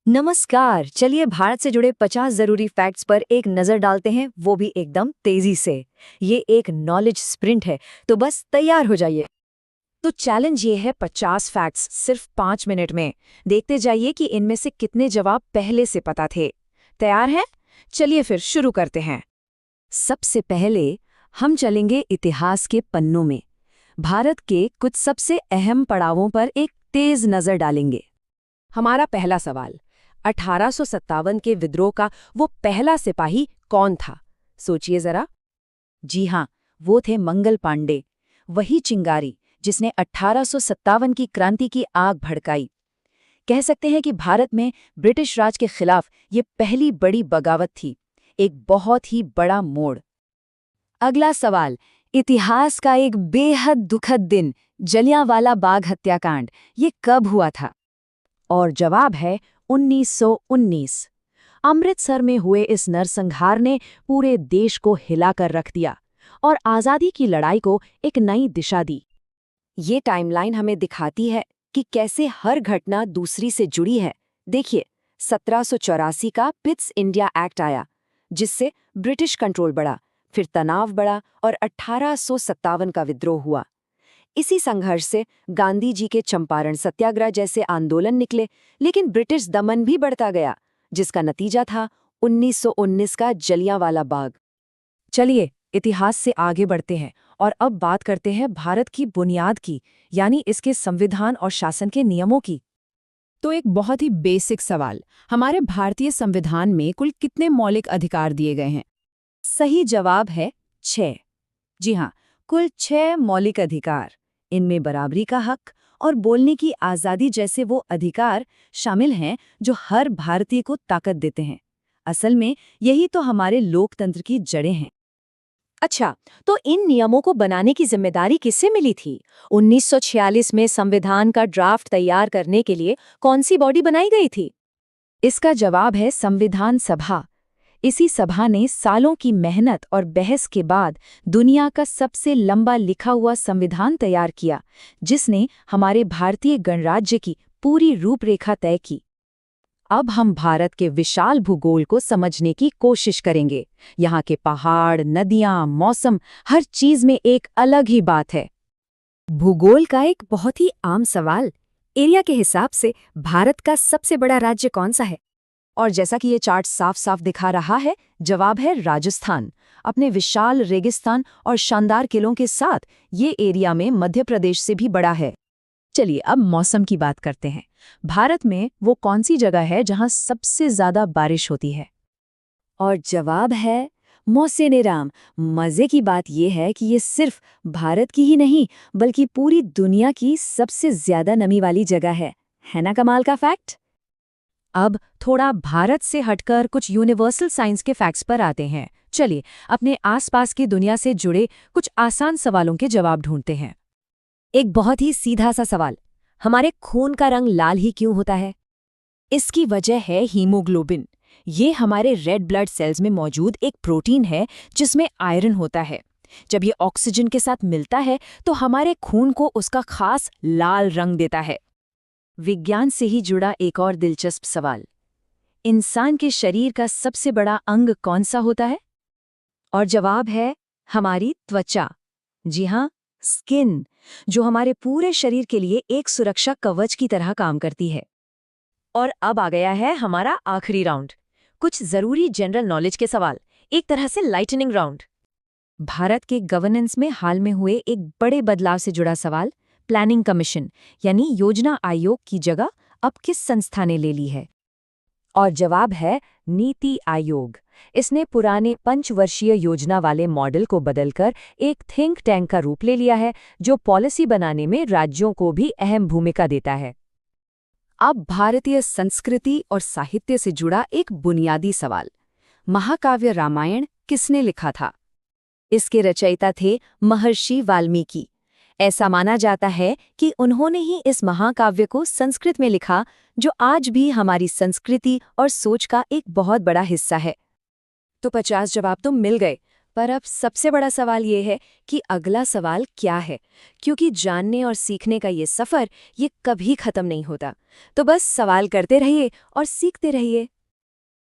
नमस्कार। चलिए भारत से जुड़े 50 जरूरी फैक्ट्स पर एक नजर डालते हैं, वो भी एकदम तेजी से। ये एक नॉलेज स्प्रिंट है, तो बस तैयार हो जाइए। तो चैलेंज ये है 50 फैक्ट्स सिर्फ 5 मिनट में। देखते जाइए कि इनमें से कितने जवाब पहले से पता थे। तैयार हैं? चलिए फिर शुरू करते हैं। सबसे पहले हम चलेंगे इतिहास के पन्नों में। भारत के कुछ सबसे अहम पड़ावों पर एक तेज नजर डालेंगे। हमारा पहला सवाल, 1857 के विद्रोह का वो पहला सिपाही कौन था? सोचिए जरा। जी हाँ, वो थे मंगल पांडे, वही चिंगारी जिसने 1857 की क्रांति की आग भड़काई। कह सकते हैं कि भारत में ब्रिटिश राज के खिलाफ ये पहली बड़ी बगावत थी, एक बहुत ही बड़ा मोड़। अगला सवाल, इतिहास का एक बेहद दुखद दिन, जलियांवाला बाग हत्याकांड, ये कब हुआ था? और जवाब है 1919। अमृतसर में हुए इस नरसंहार ने पूरे देश को हिलाकर रख दिया और आज़ादी की लड़ाई को एक नई दिशा दी। ये टाइमलाइन हमें दिखाती है कि कैसे हर घटना दूसरी से जुड़ी है। देखिए, 1784 का पिट्स इंडिया एक्ट आया, जिससे ब्रिटिश कंट्रोल बढ़ा, फिर तनाव बढ़ा और 1857 का विद्रोह हुआ। इसी संघर्ष से गांधी जी के चंपारण सत्याग्रह जैसे आंदोलन निकले, लेकिन ब्रिटिश दमन भी बढ़ता गया, जिसका नतीजा था 1919 का जलियांवाला बाग। चलिए इतिहास से आगे बढ़ते हैं और अब बात करते हैं भारत की बुनियाद की, यानी इसके संविधान और शासन के नियमों की। तो एक बहुत ही बेसिक सवाल, हमारे भारतीय संविधान में कुल कितने मौलिक अधिकार दिए गए हैं? सही जवाब है 6। जी हाँ, कुल 6 मौलिक अधिकार। इनमें बराबरी का हक और बोलने की आज़ादी जैसे वो अधिकार शामिल हैं जो हर भारतीय को ताकत देते हैं। असल में यही तो हमारे लोकतंत्र की जड़ें हैं। अच्छा, तो इन नियमों को बनाने की जिम्मेदारी किससे मिली थी? 1946 में संविधान का ड्राफ्ट तैयार करने के लिए कौन सी बॉडी बनाई गई थी? इसका जवाब है संविधान सभा। इसी सभा ने सालों की मेहनत और बहस के बाद दुनिया का सबसे लंबा लिखा हुआ संविधान तैयार किया, जिसने हमारे भारतीय गणराज्य की पूरी रूपरेखा तय की। अब हम भारत के विशाल भूगोल को समझने की कोशिश करेंगे। यहाँ के पहाड़, नदियाँ, मौसम, हर चीज में एक अलग ही बात है। भूगोल का एक बहुत ही आम सवाल, एरिया के हिसाब से भारत का सबसे बड़ा राज्य कौन सा है? और जैसा कि ये चार्ट साफ साफ दिखा रहा है, जवाब है राजस्थान। अपने विशाल रेगिस्तान और शानदार किलों के साथ ये एरिया में मध्य प्रदेश से भी बड़ा है। चलिए अब मौसम की बात करते हैं। भारत में वो कौन सी जगह है जहां सबसे ज्यादा बारिश होती है? और जवाब है मौसेनेराम। मजे की बात यह है कि ये सिर्फ भारत की ही नहीं, बल्कि पूरी दुनिया की सबसे ज्यादा नमी वाली जगह है ना कमाल का फैक्ट? अब थोड़ा भारत से हटकर कुछ यूनिवर्सल साइंस के फैक्ट्स पर आते हैं। चलिए अपने आसपास की दुनिया से जुड़े कुछ आसान सवालों के जवाब ढूंढते हैं। एक बहुत ही सीधा सा सवाल, हमारे खून का रंग लाल ही क्यों होता है? इसकी वजह है हीमोग्लोबिन। ये हमारे रेड ब्लड सेल्स में मौजूद एक प्रोटीन है जिसमें आयरन होता है। जब ये ऑक्सीजन के साथ मिलता है तो हमारे खून को उसका खास लाल रंग देता है। विज्ञान से ही जुड़ा एक और दिलचस्प सवाल, इंसान के शरीर का सबसे बड़ा अंग कौन सा होता है? और जवाब है हमारी त्वचा। जी हाँ, स्किन, जो हमारे पूरे शरीर के लिए एक सुरक्षा कवच की तरह काम करती है। और अब आ गया है हमारा आखिरी राउंड, कुछ जरूरी जनरल नॉलेज के सवाल, एक तरह से लाइटनिंग राउंड। भारत के गवर्नेंस में हाल में हुए एक बड़े बदलाव से जुड़ा सवाल, प्लानिंग कमीशन यानी योजना आयोग की जगह अब किस संस्था ने ले ली है? और जवाब है नीति आयोग। इसने पुराने 5 वर्षीय योजना वाले मॉडल को बदलकर एक थिंक टैंक का रूप ले लिया है, जो पॉलिसी बनाने में राज्यों को भी अहम भूमिका देता है। अब भारतीय संस्कृति और साहित्य से जुड़ा एक बुनियादी सवाल, महाकाव्य रामायण किसने लिखा था? इसके रचयिता थे महर्षि वाल्मीकि। ऐसा माना जाता है कि उन्होंने ही इस महाकाव्य को संस्कृत में लिखा, जो आज भी हमारी संस्कृति और सोच का एक बहुत बड़ा हिस्सा है। तो 50 जवाब तो मिल गए, पर अब सबसे बड़ा सवाल ये है कि अगला सवाल क्या है, क्योंकि जानने और सीखने का ये सफ़र ये कभी ख़त्म नहीं होता। तो बस सवाल करते रहिए और सीखते रहिए।